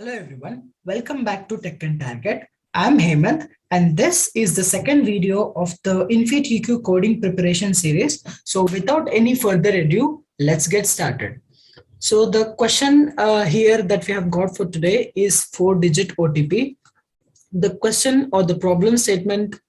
Hello everyone, welcome back to Tech and Target. I'm Hemant and this is the second video of the InfyTQ coding preparation series. So without any further ado, let's get started. So the question here that we have got for today is 4-digit OTP. The question or the problem statement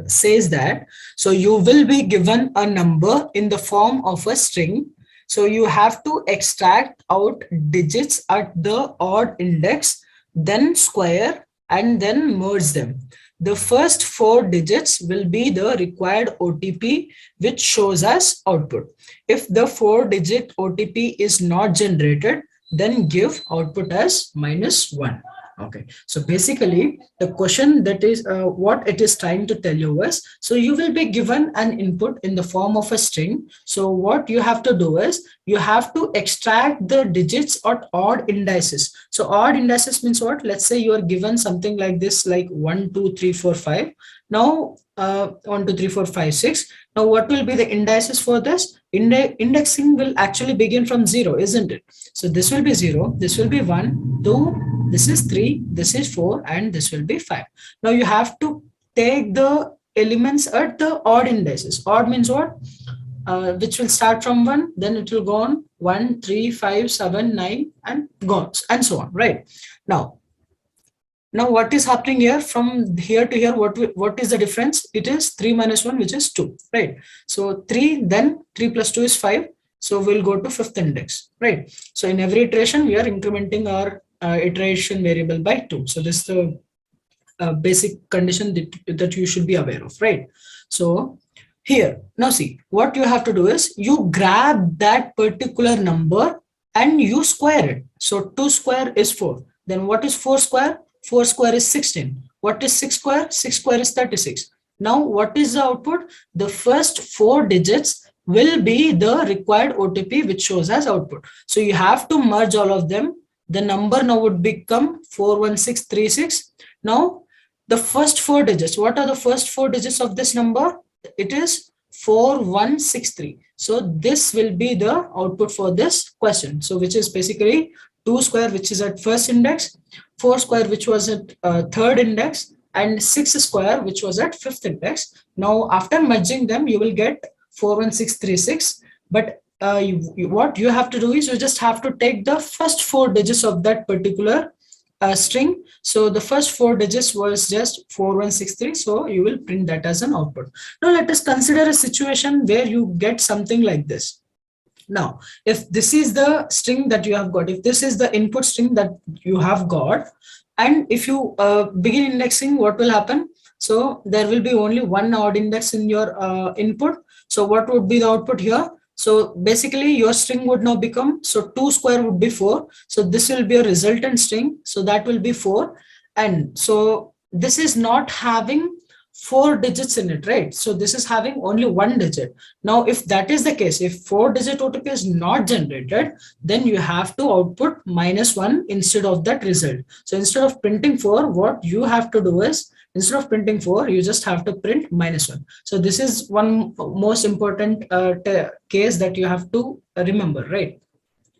says that so you will be given a number in the form of a string, so you have to extract out digits at the odd index, then square and then merge them. The first 4 digits will be the required OTP which shows us output. If the 4-digit OTP is not generated, then give output as -1. Okay, so basically the question that is what it is trying to tell you is, so you will be given an input in the form of a string. So what you have to do is you have to extract the digits at odd indices. So odd indices means what? Let's say you are given something like this, like 1 2 3 4 5. Now 1 2 3 4 5 6. Now what will be the indices for this? Indexing will actually begin from 0, isn't it? So this will be 0, this will be 1 2, this is 3, this is 4, and this will be 5. Now you have to take the elements at the odd indices. Odd means what? Which will start from 1, then it will go on 1 3 5 7 9 and go on and so on, right? Now what is happening here? From here to here, what is the difference? It is 3 minus 1, which is 2, right? So 3, then 3 plus 2 is 5. So we'll go to 5th index, right? So in every iteration, we are incrementing our iteration variable by 2. So this is the basic condition that you should be aware of, right? So here, now see, what you have to do is you grab that particular number and you square it. So 2 square is 4. Then what is 4 square? 4 square is 16. What is 6 square? 6 square is 36. Now what is the output? The first 4 digits will be the required OTP which shows as output. So you have to merge all of them. The number now would become 41636. Now the first 4 digits, what are the first 4 digits of this number? It is 4163. So this will be the output for this question. So which is basically 2 square, which is at first index, 4 square, which was at third index, and 6 square, which was at fifth index. Now after merging them, you will get 41636. But what you have to do is you just have to take the first 4 digits of that particular string. So the first 4 digits was just 4163. So you will print that as an output. Now let us consider a situation where you get something like this. Now, if this is the string that you have got, if this is the input string that you have got, and if you begin indexing, what will happen? So there will be only one odd index in your input. So what would be the output here? So basically your string would now become, so 2 square would be 4. So this will be a resultant string. So that will be 4. And so this is not having 4 digits in it, right? So this is having only 1 digit. Now, if that is the case, if 4-digit OTP is not generated, then you have to output -1 instead of that result. So instead of printing 4, what you have to do is, instead of printing 4, you just have to print -1. So this is one most important case that you have to remember, right?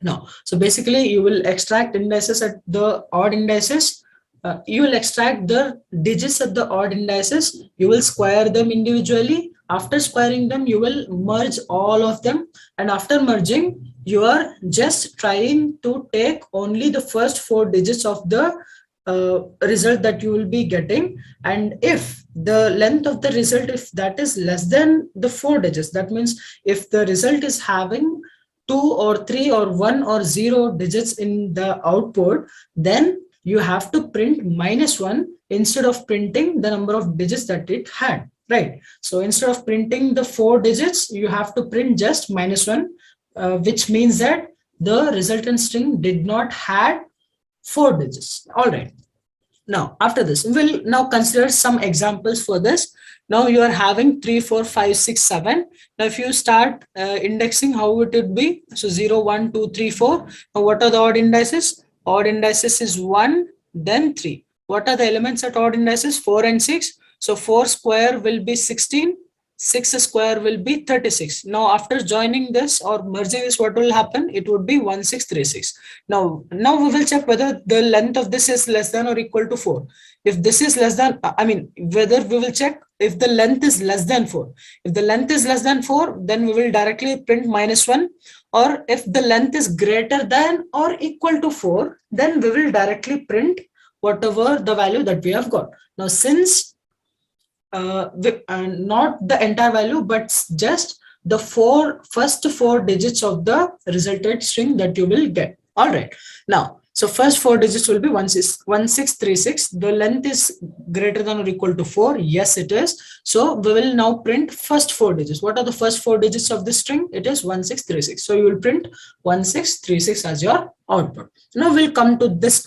Now, so basically you will extract indices at the odd indices. You will extract the digits at the odd indices. You will square them individually. After squaring them, you will merge all of them. And after merging, you are just trying to take only the first 4 digits of the result that you will be getting. And if the length of the result, if that is less than the 4 digits, that means if the result is having 2 or 3 or 1 or 0 digits in the output, then you have to print -1 instead of printing the number of digits that it had, right? So instead of printing the 4 digits, you have to print just -1, which means that the resultant string did not had 4 digits. All right. Now, after this, we'll now consider some examples for this. Now you are having 3, 4, 5, 6, 7. Now, if you start indexing, how would it be? So 0, 1, 2, 3, 4. Now, what are the odd indices? Odd indices is 1, then 3. What are the elements at odd indices? 4 and 6. So 4 square will be 16. 6 square will be 36. Now after joining this or merging this, what will happen? It would be 1636. Now we will check whether the length of this is less than or equal to 4. If this is less than, whether we will check if the length is less than 4. If the length is less than 4, then we will directly print -1. Or if the length is greater than or equal to 4, then we will directly print whatever the value that we have got. Now since not the entire value, but just the first four digits of the resulted string that you will get. All right. Now, so first four digits will be 1636. The length is greater than or equal to 4. Yes, it is. So we will now print first four digits. What are the first four digits of this string? It is 1636. So you will print 1636 as your output. Now we'll come to this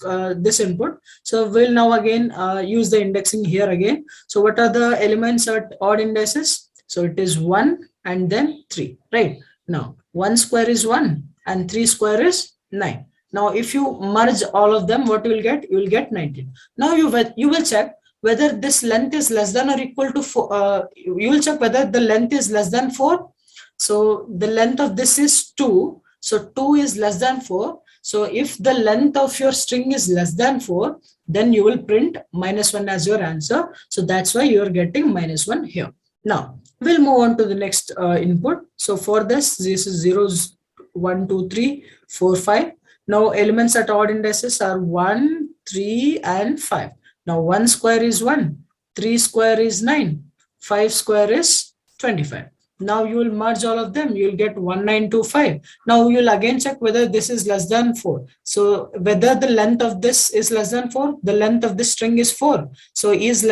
input. So we'll now again use the indexing here again. So what are the elements at odd indices? So it is 1 and then 3, right? Now 1 square is 1 and 3 square is 9. Now if you merge all of them, what you will get? You will get 19. Now you will check whether this length is less than or equal to 4. You will check whether the length is less than 4. So the length of this is 2. So 2 is less than 4. So if the length of your string is less than 4, then you will print -1 as your answer. So that's why you are getting -1 here. Now we'll move on to the next input. So for this is zeros 1, 2, 3, 4, 5. Now elements at odd indices are 1, 3, and 5. Now 1 square is 1, 3 square is 9, 5 square is 25. Now you will merge all of them. You will get 1925. Now you will again check whether this is less than 4. So whether the length of this is less than 4, the length of this string is 4. So is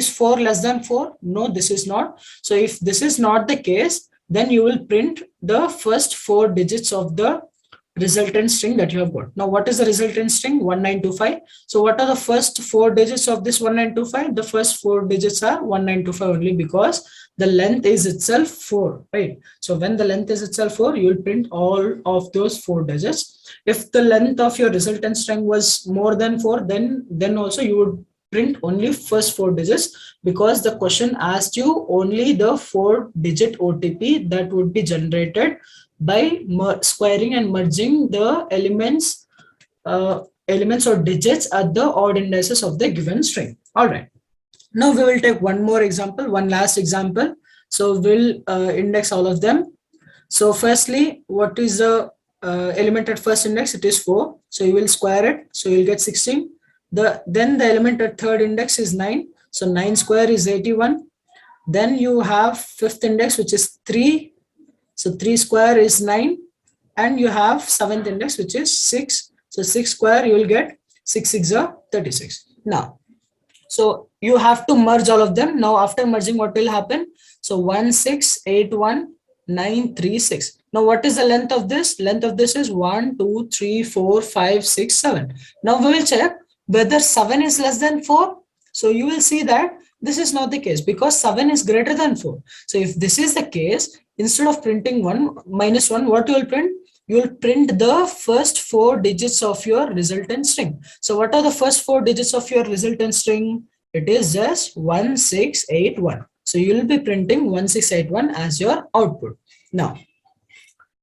4 less than 4? No, this is not. So if this is not the case, then you will print the first four digits of the resultant string that you have got. Now what is the resultant string? 1925. So what are the first four digits of this 1925? The first four digits are 1925 only, because the length is itself 4, right? So when the length is itself 4, you will print all of those four digits. If the length of your resultant string was more than 4, then also you would print only first four digits, because the question asked you only the 4-digit OTP that would be generated by squaring and merging the elements or digits at the odd indices of the given string. All right. Now we will take one more example, one last example. So we'll index all of them. So firstly, what is the element at first index? It is 4. So you will square it. So you'll get 16. Then the element at third index is 9. So 9 square is 81. Then you have fifth index, which is 3. So 3 square is 9. And you have seventh index, which is 6. So 6 square, you will get 6 6 are 36. Now, so you have to merge all of them. Now after merging, what will happen? So 1681936. Now what is the length of this? Length of this is 1, 2, 3, 4, 5, 6, 7. Now we will check whether 7 is less than 4. So you will see that this is not the case, because 7 is greater than 4. So if this is the case, instead of printing -1, what you will print? You will print the first four digits of your resultant string. So what are the first four digits of your resultant string? It is just 1681. So you will be printing 1681 as your output. Now,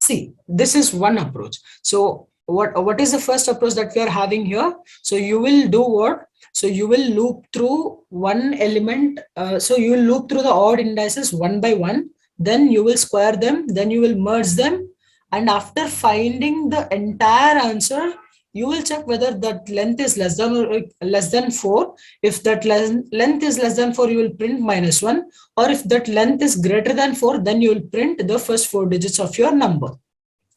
see, this is one approach. So what is the first approach that we are having here? So you will do what? So you will loop through one element. So you will loop through the odd indices one by one. Then you will square them. Then you will merge them. And after finding the entire answer, you will check whether that length is less than 4. If that length is less than 4, you will print -1. Or if that length is greater than 4, then you will print the first four digits of your number.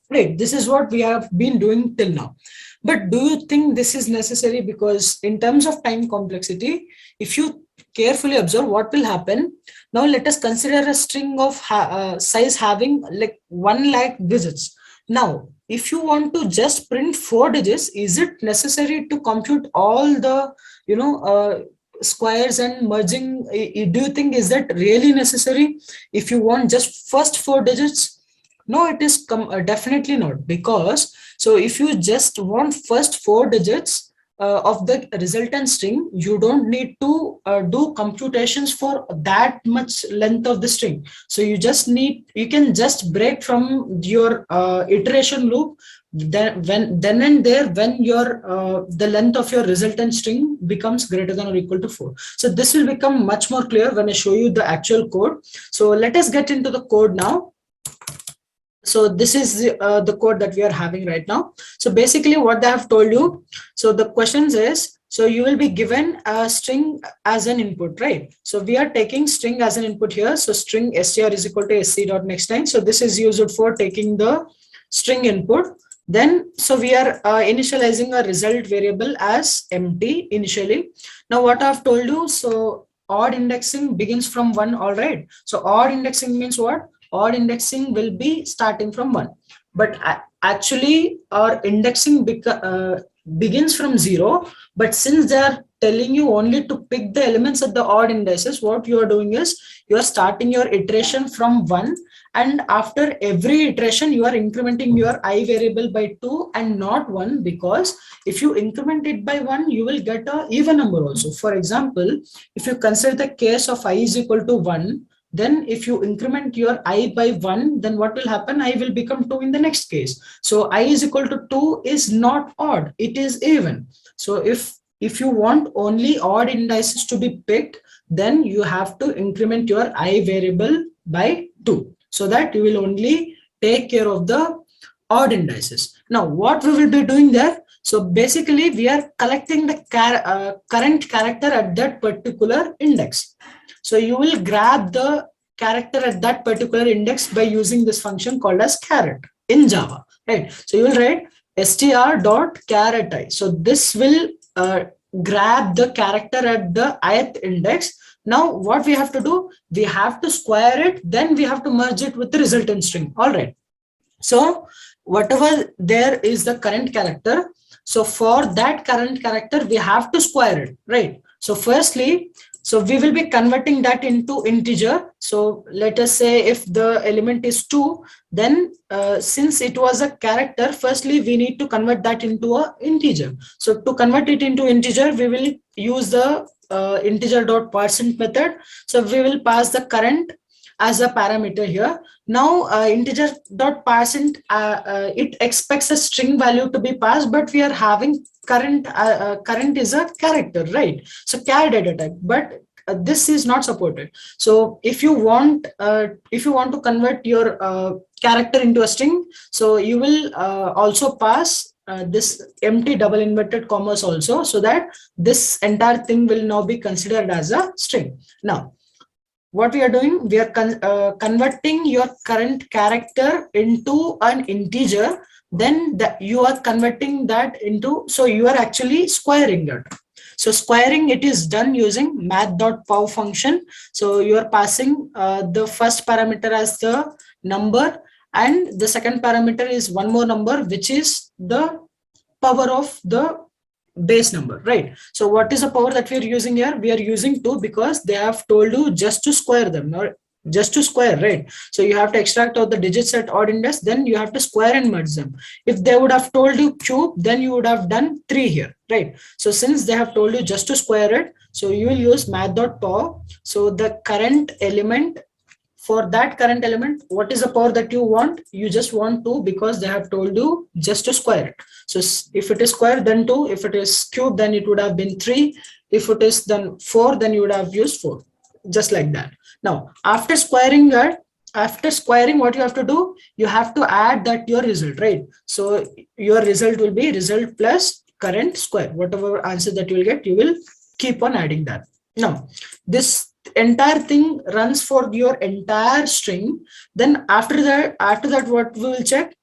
Right. This is what we have been doing till now. But do you think this is necessary? Because in terms of time complexity, if you carefully observe what will happen. Now let us consider a string of size having like 1 lakh digits. Now, if you want to just print 4 digits, is it necessary to compute all the, squares and merging? Do you think is that really necessary? If you want just first 4 digits? No, it is definitely not, because so if you just want first 4 digits, of the resultant string, you don't need to do computations for that much length of the string. So you can just break from your iteration loop then and there when your the length of your resultant string becomes greater than or equal to 4. So this will become much more clear when I show you the actual code. So let us get into the code now. So this is the code that we are having right now. So basically what they have told you, so the questions is, so you will be given a string as an input, right? So we are taking string as an input here. So string str is equal to sc.nextLine. So this is used for taking the string input. Then so we are initializing a result variable as empty initially. Now what I've told you, so odd indexing begins from 1. All right, so odd indexing means what? Odd indexing will be starting from 1, but actually our indexing begins from 0. But since they are telling you only to pick the elements at the odd indices, what you are doing is you are starting your iteration from 1, and after every iteration you are incrementing your I variable by 2 and not 1, because if you increment it by 1 you will get a even number also. For example, if you consider the case of I is equal to 1, then if you increment your I by 1, then what will happen? I will become 2 in the next case. So I is equal to 2 is not odd, it is even. So if you want only odd indices to be picked, then you have to increment your I variable by 2, so that you will only take care of the odd indices. Now what we will be doing there, so basically we are collecting the current character at that particular index. So you will grab the character at that particular index by using this function called as caret in Java, right? So you will write str.caret. So this will grab the character at the ith index. Now what we have to do, we have to square it, then we have to merge it with the resultant string. All right, so whatever there is the current character, so for that current character we have to square it, right? So firstly, so we will be converting that into integer. So let us say if the element is 2, then since it was a character, firstly we need to convert that into a integer. So to convert it into integer, we will use the integer.parseInt method. So we will pass the current as a parameter here. Now integer.parseInt it expects a string value to be passed, but we are having current is a character, right? So char data type, but this is not supported. So if you want to convert your character into a string, so you will also pass this empty double inverted commas also, so that this entire thing will now be considered as a string. Now what we are doing, we are converting your current character into an integer, then you are converting that into, so you are actually squaring it. So squaring it is done using math.pow function. So you are passing the first parameter as the number, and the second parameter is one more number, which is the power of the base number, right? So what is the power that we are using here? We are using 2 because they have told you just to square them, or just to square, right? So you have to extract out the digits at odd index, then you have to square and merge them. If they would have told you cube, then you would have done 3 here, right? So since they have told you just to square it, so you will use math.power. So the current element, for that current element, what is the power that you want? You just want 2 because they have told you just to square it. So if it is square, then 2. If it is cube, then it would have been 3. If it is then 4, then you would have used 4, just like that. Now after squaring that, what you have to do, you have to add that your result, right? So your result will be result plus current square. Whatever answer that you will get, you will keep on adding that. Now this entire thing runs for your entire string. Then after that what we will check,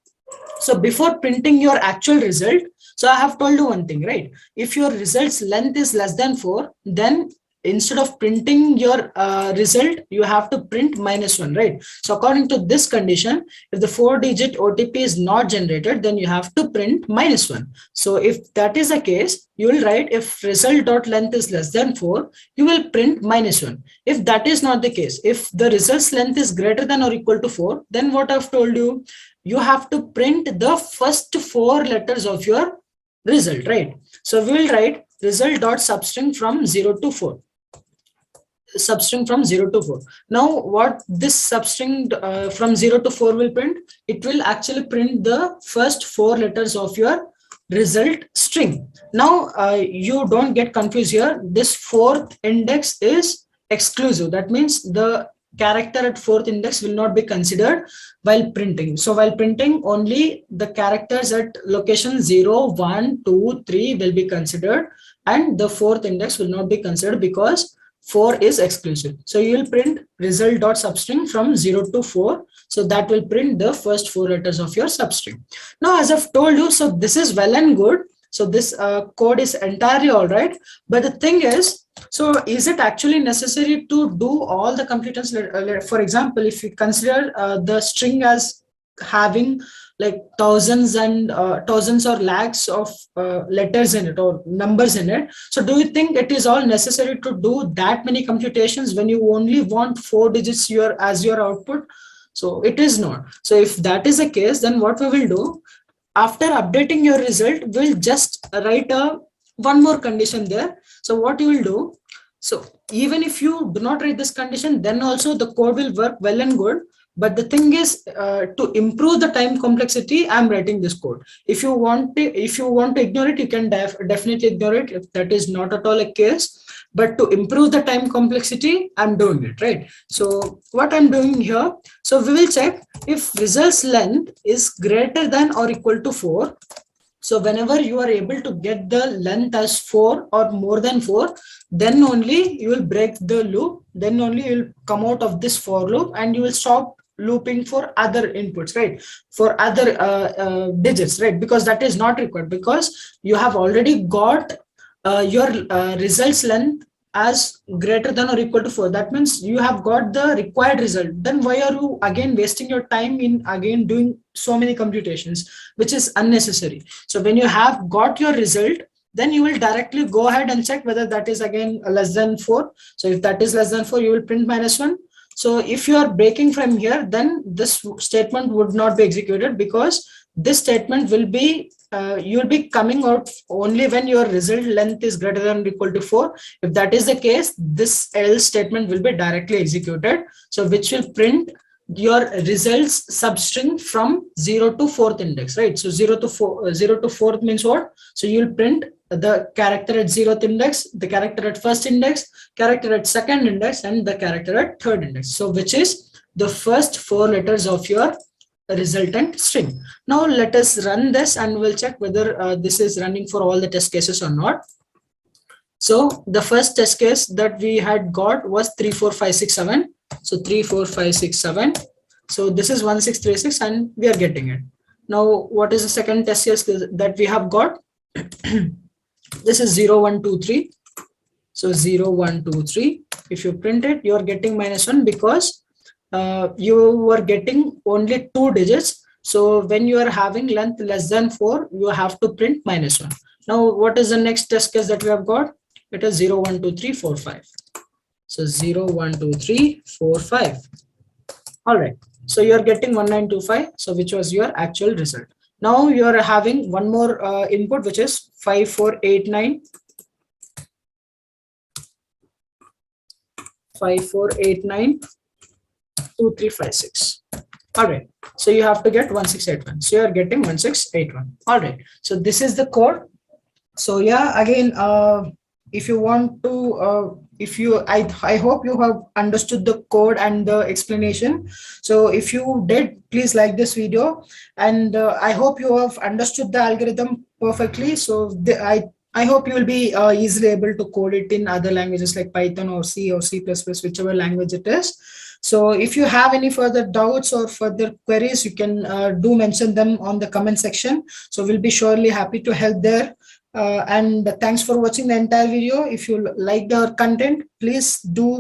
so before printing your actual result, so I have told you one thing, right? If your results length is less than 4, then instead of printing your result, you have to print -1, right? So according to this condition, if the 4-digit OTP is not generated, then you have to print -1. So if that is the case, you will write if result.length is less than 4, you will print -1. If that is not the case, if the results length is greater than or equal to 4, then what I've told you, you have to print the first 4 letters of your result, right? So we will write result dot substring from 0 to 4. Substring from 0 to 4. Now what this substring from 0 to 4 will print? It will actually print the first 4 letters of your result string. Now you don't get confused here. This fourth index is exclusive. That means the character at fourth index will not be considered while printing. So while printing, only the characters at location 0, 1, 2, 3 will be considered, and the fourth index will not be considered because 4 is exclusive. So you will print result dot substring from 0 to 4. So that will print the first 4 letters of your substring. Now, as I've told you, so this is well and good. So this code is entirely all right. But the thing is, so is it actually necessary to do all the completeness? For example, if you consider the string as having like thousands and thousands or lakhs of letters in it or numbers in it. So do you think it is all necessary to do that many computations when you only want 4 digits as your output? So it is not. So if that is the case, then what we will do, after updating your result, we'll just write one more condition there. So what you will do, so even if you do not write this condition, then also the code will work well and good. But the thing is, to improve the time complexity, I'm writing this code. If you want to ignore it, you can definitely ignore it if that is not at all a case. But to improve the time complexity, I'm doing it, right? So what I'm doing here, so we will check if results length is greater than or equal to 4. So whenever you are able to get the length as 4 or more than 4, then only you will break the loop. Then only you will come out of this for loop and you will stop looping for other inputs, right? For other digits, right? Because that is not required, because you have already got your results length as greater than or equal to 4. That means you have got the required result. Then why are you again wasting your time in again doing so many computations, which is unnecessary? So when you have got your result, then you will directly go ahead and check whether that is again less than 4. So if that is less than 4, you will print -1. So if you are breaking from here, then this statement would not be executed, because this statement will be you'll be coming out only when your result length is greater than or equal to 4. If that is the case, this else statement will be directly executed. So which will print your results substring from 0 to 4th index, right? So 0 to 4th means what? So you'll print the character at 0th index, the character at 1st index, character at 2nd index, and the character at 3rd index. So which is the first 4 letters of your resultant string. Now let us run this and we'll check whether this is running for all the test cases or not. So the first test case that we had got was 3, 4, 5, 6, 7. So 3, 4, 5, 6, 7. So this is 1, 6, 3, 6, and we are getting it. Now what is the second test case that we have got? This is 0, 1, 2, 3. So 0, 1, 2, 3. If you print it, you are getting -1 because you were getting only 2 digits. So when you are having length less than 4, you have to print -1. Now what is the next test case that we have got? It is 0, 1, 2, 3, 4, 5. So 0, 1, 2, 3, 4, 5. All right. So you are getting 1925. So which was your actual result. Now you are having one more input, which is 5, 4, 8, 9. 5, 4, 8, 9. 2, 3, 5, 6. All right. So you have to get 1681. So you are getting 1681. All right. So this is the code. So yeah, again, if you want to, I hope you have understood the code and the explanation. So if you did, please like this video, and I hope you have understood the algorithm perfectly. So I hope you will be easily able to code it in other languages like Python or C or C++, whichever language it is. So if you have any further doubts or further queries, you can do mention them on the comment section. So we'll be surely happy to help there. And thanks for watching the entire video. If you liked our content, please do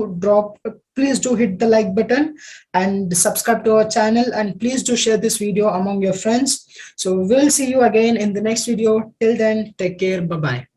hit the like button and subscribe to our channel, and please do share this video among your friends. So we'll see you again in the next video. Till then, take care. Bye bye.